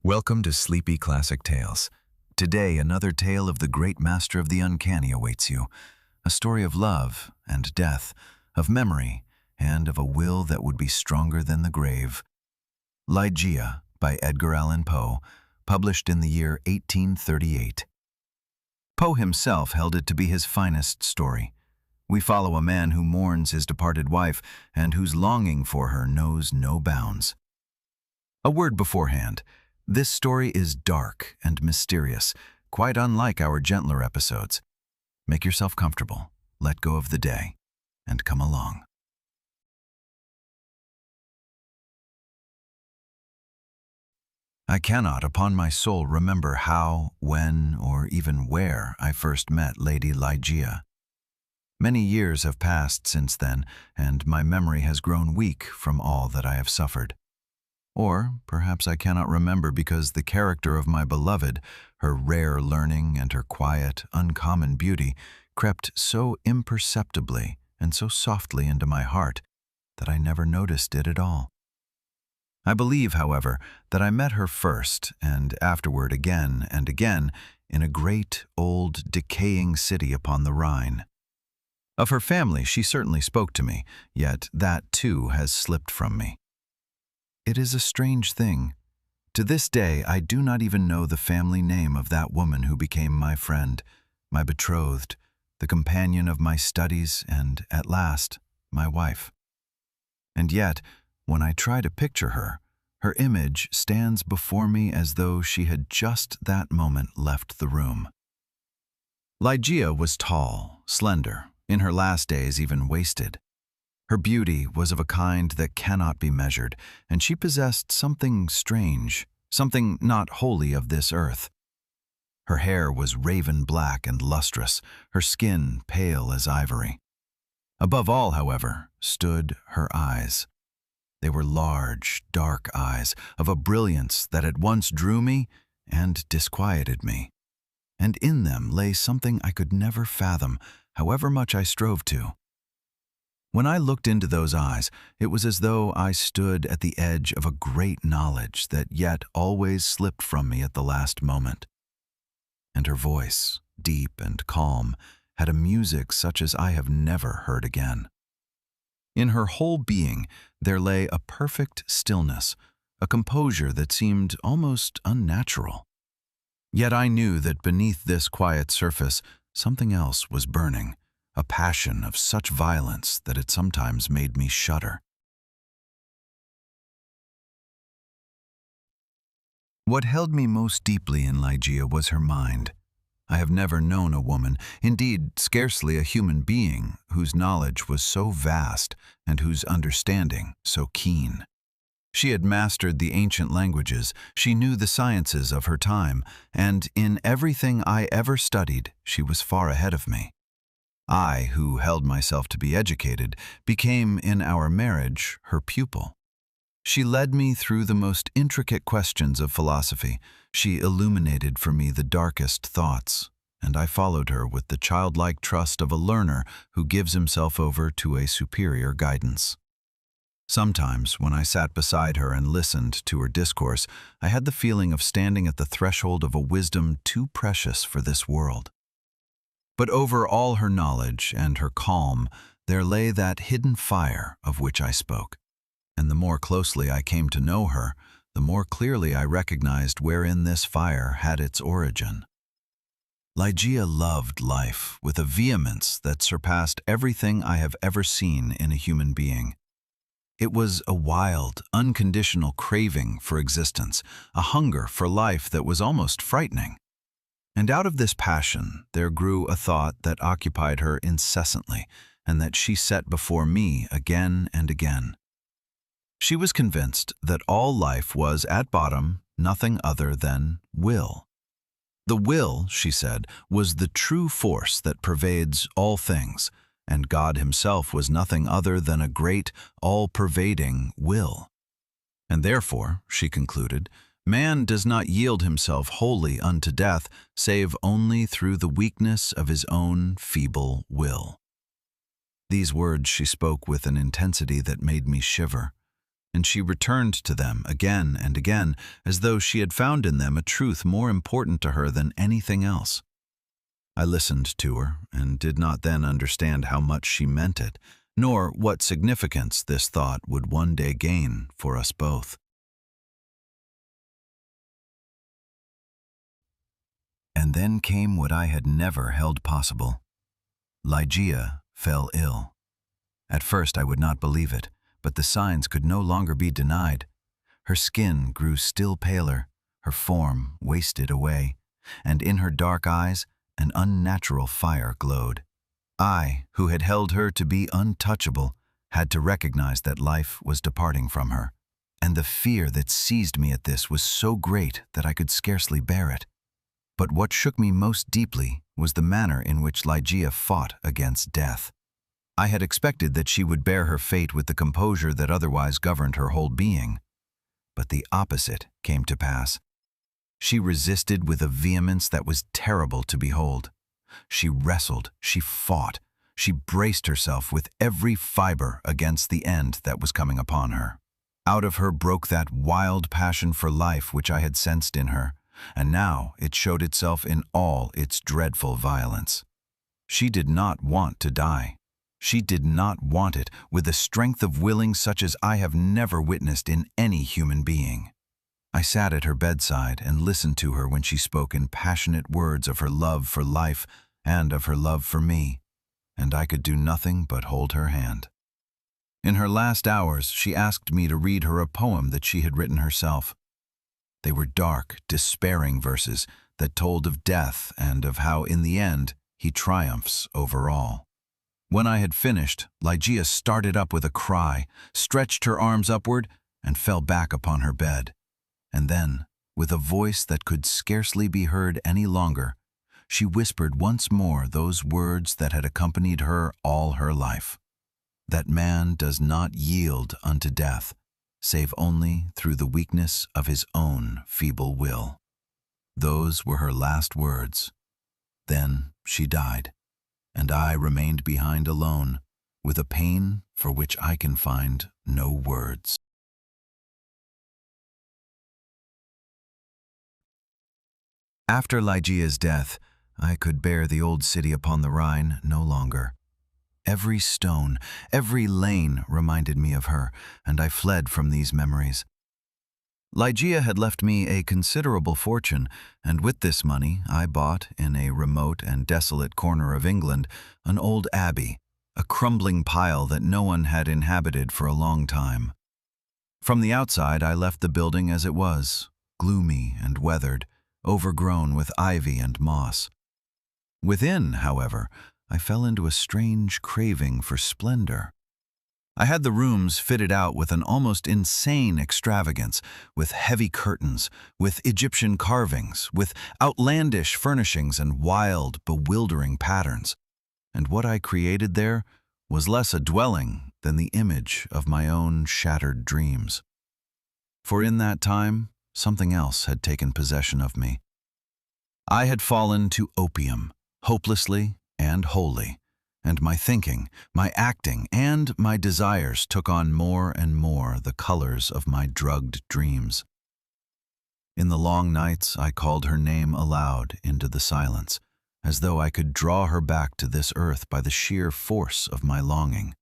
Welcome to Sleepy Classic Tales. Today, another tale of the great master of the uncanny awaits you. A story of love and death, of memory, and of a will that would be stronger than the grave. Ligeia by Edgar Allan Poe, published in the year 1838. Poe himself held it to be his finest story. We follow a man who mourns his departed wife and whose longing for her knows no bounds. A word beforehand. This story is dark and mysterious, quite unlike our gentler episodes. Make yourself comfortable, let go of the day, and come along. I cannot, upon my soul, remember how, when, or even where I first met Lady Ligeia. Many years have passed since then, and my memory has grown weak from all that I have suffered. Or perhaps I cannot remember because the character of my beloved, her rare learning and her quiet, uncommon beauty, crept so imperceptibly and so softly into my heart that I never noticed it at all. I believe, however, that I met her first, and afterward again and again, in a great, old, decaying city upon the Rhine. Of her family she certainly spoke to me, yet that too has slipped from me. It is a strange thing. To this day, I do not even know the family name of that woman who became my friend, my betrothed, the companion of my studies, and, at last, my wife. And yet, when I try to picture her, her image stands before me as though she had just that moment left the room. Ligeia was tall, slender, in her last days even wasted. Her beauty was of a kind that cannot be measured, and she possessed something strange, something not wholly of this earth. Her hair was raven black and lustrous, her skin pale as ivory. Above all, however, stood her eyes. They were large, dark eyes, of a brilliance that at once drew me and disquieted me. And in them lay something I could never fathom, however much I strove to. When I looked into those eyes, it was as though I stood at the edge of a great knowledge that yet always slipped from me at the last moment. And her voice, deep and calm, had a music such as I have never heard again. In her whole being there lay a perfect stillness, a composure that seemed almost unnatural. Yet I knew that beneath this quiet surface something else was burning, a passion of such violence that it sometimes made me shudder. What held me most deeply in Ligeia was her mind. I have never known a woman, indeed scarcely a human being, whose knowledge was so vast and whose understanding so keen. She had mastered the ancient languages, she knew the sciences of her time, and in everything I ever studied, she was far ahead of me. I, who held myself to be educated, became, in our marriage, her pupil. She led me through the most intricate questions of philosophy. She illuminated for me the darkest thoughts, and I followed her with the childlike trust of a learner who gives himself over to a superior guidance. Sometimes, when I sat beside her and listened to her discourse, I had the feeling of standing at the threshold of a wisdom too precious for this world. But over all her knowledge and her calm, there lay that hidden fire of which I spoke. And the more closely I came to know her, the more clearly I recognized wherein this fire had its origin. Ligeia loved life with a vehemence that surpassed everything I have ever seen in a human being. It was a wild, unconditional craving for existence, a hunger for life that was almost frightening. And out of this passion there grew a thought that occupied her incessantly, and that she set before me again and again. She was convinced that all life was, at bottom, nothing other than will. The will, she said, was the true force that pervades all things, and God himself was nothing other than a great, all-pervading will. And therefore, she concluded, man does not yield himself wholly unto death, save only through the weakness of his own feeble will. These words she spoke with an intensity that made me shiver. and she returned to them again and again, as though she had found in them a truth more important to her than anything else. I listened to her, and did not then understand how much she meant it, nor what significance this thought would one day gain for us both. And then came what I had never held possible. Ligeia fell ill. At first I would not believe it, but the signs could no longer be denied. Her skin grew still paler, her form wasted away, and in her dark eyes an unnatural fire glowed. I, who had held her to be untouchable, had to recognize that life was departing from her, and the fear that seized me at this was so great that I could scarcely bear it. But what shook me most deeply was the manner in which Ligeia fought against death. I had expected that she would bear her fate with the composure that otherwise governed her whole being. But the opposite came to pass. She resisted with a vehemence that was terrible to behold. She wrestled, she fought, she braced herself with every fiber against the end that was coming upon her. Out of her broke that wild passion for life which I had sensed in her, and now it showed itself in all its dreadful violence. She did not want to die. She did not want it with a strength of willing such as I have never witnessed in any human being. I sat at her bedside and listened to her when she spoke in passionate words of her love for life and of her love for me, and I could do nothing but hold her hand. In her last hours, she asked me to read her a poem that she had written herself. They were dark, despairing verses that told of death and of how, in the end, he triumphs over all. When I had finished, Ligeia started up with a cry, stretched her arms upward, and fell back upon her bed. And then, with a voice that could scarcely be heard any longer, she whispered once more those words that had accompanied her all her life: that man does not yield unto death, save only through the weakness of his own feeble will. Those were her last words. Then she died, and I remained behind alone, with a pain for which I can find no words. After Ligeia's death, I could bear the old city upon the Rhine no longer. Every stone, every lane reminded me of her, and I fled from these memories. Ligeia had left me a considerable fortune, and with this money I bought, in a remote and desolate corner of England, an old abbey, a crumbling pile that no one had inhabited for a long time. From the outside I left the building as it was, gloomy and weathered, overgrown with ivy and moss. Within, however, I fell into a strange craving for splendor. I had the rooms fitted out with an almost insane extravagance, with heavy curtains, with Egyptian carvings, with outlandish furnishings and wild, bewildering patterns. And what I created there was less a dwelling than the image of my own shattered dreams. For in that time, something else had taken possession of me. I had fallen to opium, hopelessly and wholly, and my thinking, my acting, and my desires took on more and more the colors of my drugged dreams. In the long nights I called her name aloud into the silence, as though I could draw her back to this earth by the sheer force of my longing.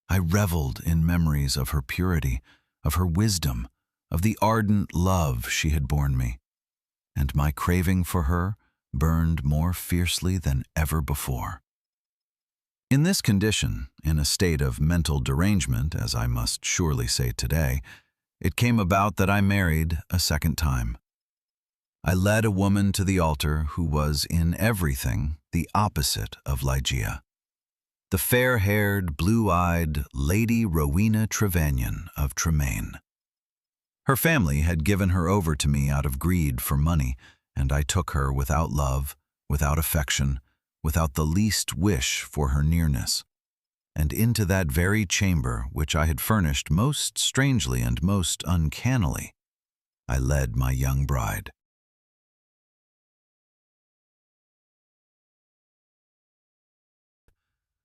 I reveled in memories of her purity, of her wisdom, of the ardent love she had borne me, and my craving for her burned more fiercely than ever before. In this condition, in a state of mental derangement, as I must surely say today, it came about that I married a second time. I led a woman to the altar who was in everything the opposite of Ligeia. The fair-haired, blue-eyed Lady Rowena Trevanion of Tremaine. Her family had given her over to me out of greed for money, and I took her without love, without affection, without the least wish for her nearness. And into that very chamber which I had furnished most strangely and most uncannily, I led my young bride.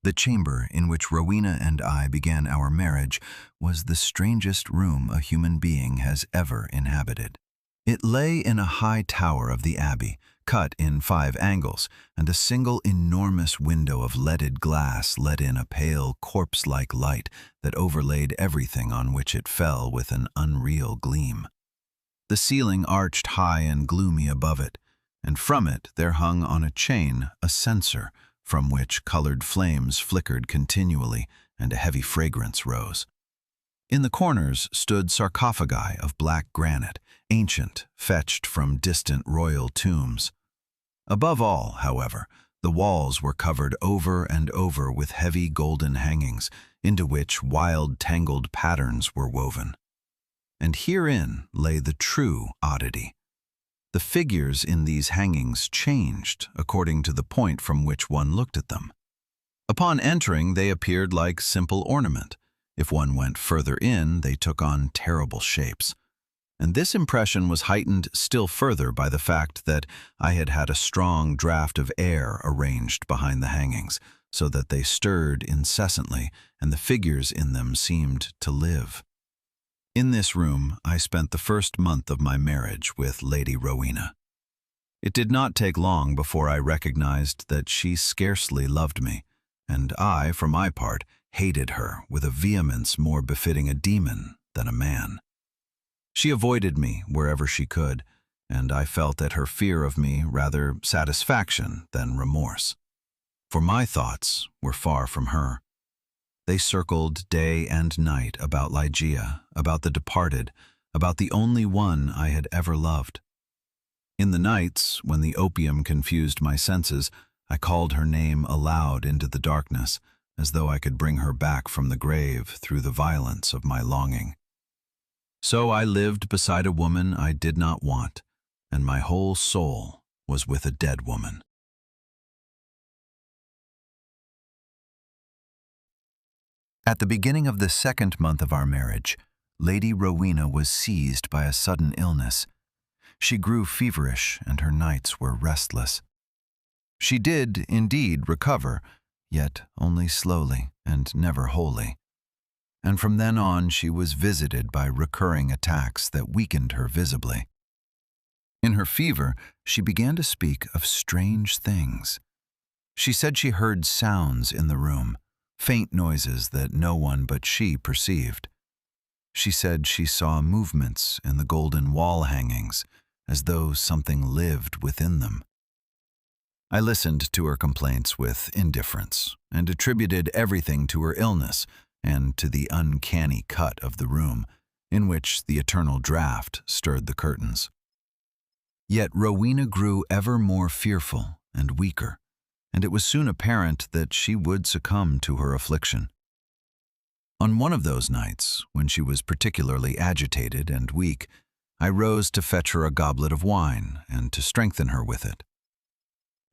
The chamber in which Rowena and I began our marriage was the strangest room a human being has ever inhabited. It lay in a high tower of the abbey, cut in 5 angles, and a single enormous window of leaded glass let in a pale, corpse-like light that overlaid everything on which it fell with an unreal gleam. The ceiling arched high and gloomy above it, and from it there hung on a chain a censer, from which colored flames flickered continually and a heavy fragrance rose. In the corners stood sarcophagi of black granite, ancient, fetched from distant royal tombs. Above all, however, the walls were covered over and over with heavy golden hangings, into which wild, tangled patterns were woven. And herein lay the true oddity. The figures in these hangings changed according to the point from which one looked at them. Upon entering, they appeared like simple ornament. If one went further in, they took on terrible shapes. And this impression was heightened still further by the fact that I had had a strong draught of air arranged behind the hangings, so that they stirred incessantly, and the figures in them seemed to live. In this room, I spent the first month of my marriage with Lady Rowena. It did not take long before I recognized that she scarcely loved me, and I, for my part, hated her with a vehemence more befitting a demon than a man. She avoided me wherever she could, and I felt at her fear of me rather satisfaction than remorse. For my thoughts were far from her. They circled day and night about Ligeia, about the departed, about the only one I had ever loved. In the nights, when the opium confused my senses, I called her name aloud into the darkness, as though I could bring her back from the grave through the violence of my longing. So I lived beside a woman I did not want, and my whole soul was with a dead woman. At the beginning of the 2nd month of our marriage, Lady Rowena was seized by a sudden illness. She grew feverish, and her nights were restless. She did, indeed, recover, yet only slowly and never wholly. And from then on she was visited by recurring attacks that weakened her visibly. In her fever, she began to speak of strange things. She said she heard sounds in the room, faint noises that no one but she perceived. She said she saw movements in the golden wall hangings, as though something lived within them. I listened to her complaints with indifference, and attributed everything to her illness and to the uncanny cut of the room, in which the eternal draught stirred the curtains. Yet Rowena grew ever more fearful and weaker, and it was soon apparent that she would succumb to her affliction. On one of those nights, when she was particularly agitated and weak, I rose to fetch her a goblet of wine and to strengthen her with it.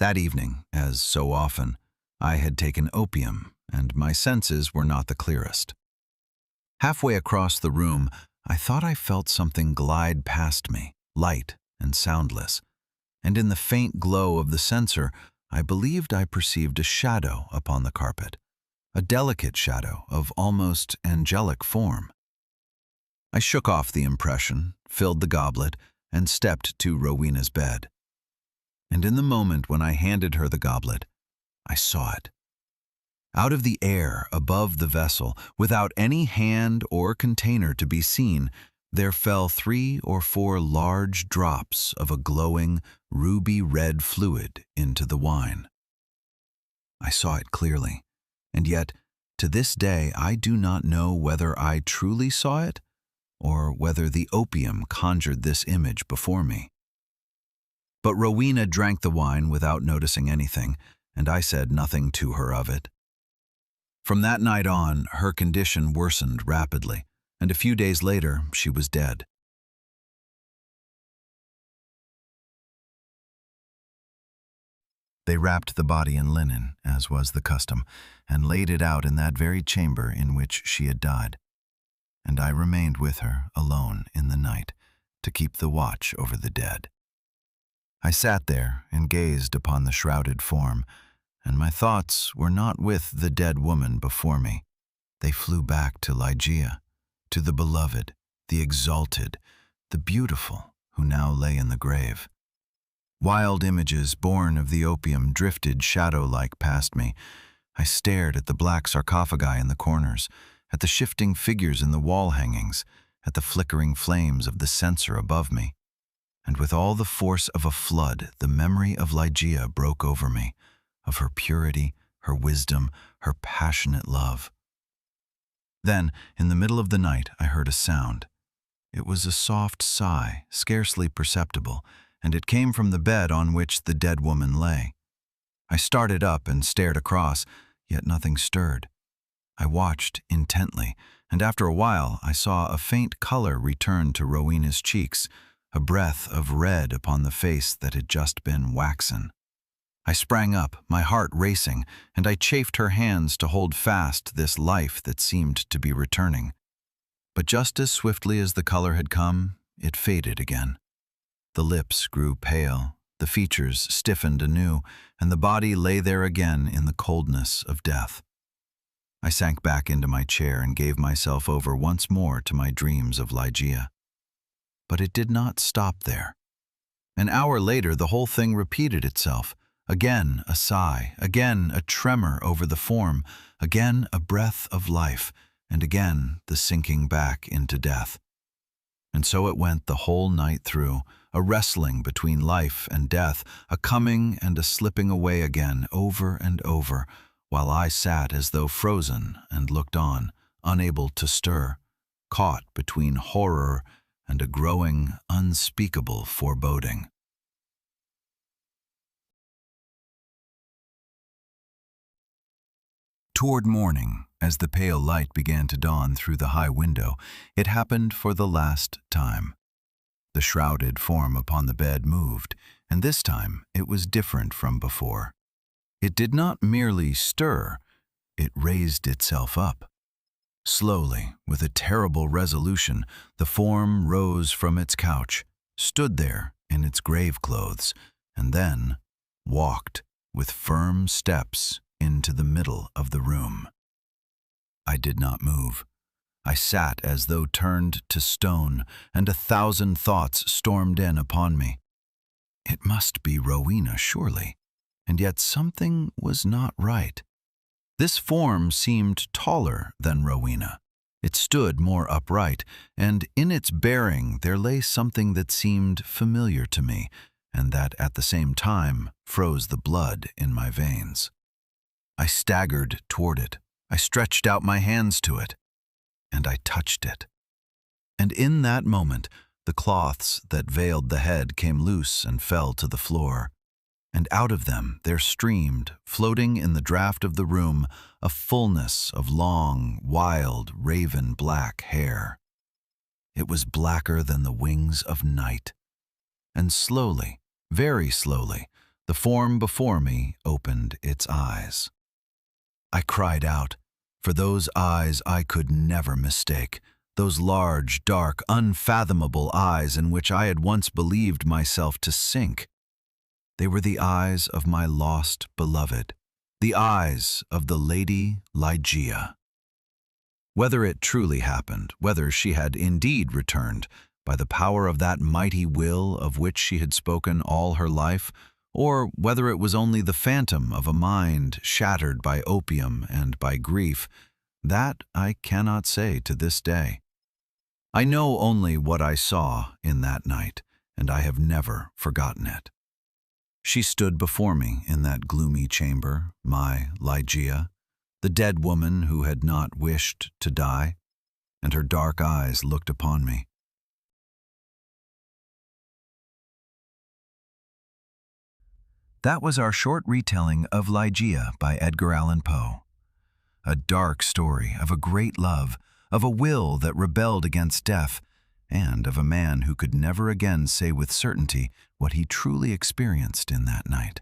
That evening, as so often, I had taken opium, and my senses were not the clearest. Halfway across the room, I thought I felt something glide past me, light and soundless, and in the faint glow of the censer, I believed I perceived a shadow upon the carpet, a delicate shadow of almost angelic form. I shook off the impression, filled the goblet, and stepped to Rowena's bed. And in the moment when I handed her the goblet, I saw it. Out of the air above the vessel, without any hand or container to be seen, there fell 3 or 4 large drops of a glowing, ruby-red fluid into the wine. I saw it clearly, and yet, to this day, I do not know whether I truly saw it, or whether the opium conjured this image before me. But Rowena drank the wine without noticing anything, and I said nothing to her of it. From that night on, her condition worsened rapidly, and a few days later she was dead. They wrapped the body in linen, as was the custom, and laid it out in that very chamber in which she had died. And I remained with her, alone, in the night, to keep the watch over the dead. I sat there and gazed upon the shrouded form, and my thoughts were not with the dead woman before me. They flew back to Ligeia, to the beloved, the exalted, the beautiful who now lay in the grave. Wild images born of the opium drifted shadow-like past me. I stared at the black sarcophagi in the corners, at the shifting figures in the wall hangings, at the flickering flames of the censer above me. And with all the force of a flood, the memory of Ligeia broke over me, of her purity, her wisdom, her passionate love. Then, in the middle of the night, I heard a sound. It was a soft sigh, scarcely perceptible, and it came from the bed on which the dead woman lay. I started up and stared across, yet nothing stirred. I watched intently, and after a while I saw a faint color return to Rowena's cheeks, a breath of red upon the face that had just been waxen. I sprang up, my heart racing, and I chafed her hands to hold fast this life that seemed to be returning. But just as swiftly as the color had come, it faded again. The lips grew pale, the features stiffened anew, and the body lay there again in the coldness of death. I sank back into my chair and gave myself over once more to my dreams of Ligeia. But it did not stop there. An hour later, the whole thing repeated itself. Again a sigh, again a tremor over the form, again a breath of life, and again the sinking back into death. And so it went the whole night through, a wrestling between life and death, a coming and a slipping away again, over and over, while I sat as though frozen and looked on, unable to stir, caught between horror and a growing, unspeakable foreboding. Toward morning, as the pale light began to dawn through the high window, it happened for the last time. The shrouded form upon the bed moved, and this time it was different from before. It did not merely stir, it raised itself up. Slowly, with a terrible resolution, the form rose from its couch, stood there in its grave clothes, and then walked with firm steps into the middle of the room. I did not move. I sat as though turned to stone, and 1,000 thoughts stormed in upon me. It must be Rowena, surely, and yet something was not right. This form seemed taller than Rowena. It stood more upright, and in its bearing there lay something that seemed familiar to me, and that at the same time froze the blood in my veins. I staggered toward it. I stretched out my hands to it, and I touched it. And in that moment, the cloths that veiled the head came loose and fell to the floor, and out of them there streamed, floating in the draught of the room, a fullness of long, wild, raven-black hair. It was blacker than the wings of night. And slowly, very slowly, the form before me opened its eyes. I cried out, for those eyes I could never mistake, those large, dark, unfathomable eyes in which I had once believed myself to sink. They were the eyes of my lost beloved, the eyes of the Lady Ligeia. Whether it truly happened, whether she had indeed returned, by the power of that mighty will of which she had spoken all her life, or whether it was only the phantom of a mind shattered by opium and by grief, that I cannot say to this day. I know only what I saw in that night, and I have never forgotten it. She stood before me in that gloomy chamber, my Ligeia, the dead woman who had not wished to die, and her dark eyes looked upon me. That was our short retelling of Ligeia by Edgar Allan Poe. A dark story of a great love, of a will that rebelled against death, and of a man who could never again say with certainty what he truly experienced in that night.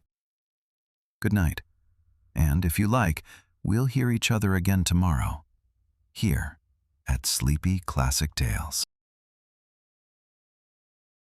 Good night, and if you like, we'll hear each other again tomorrow, here at Sleepy Classic Tales.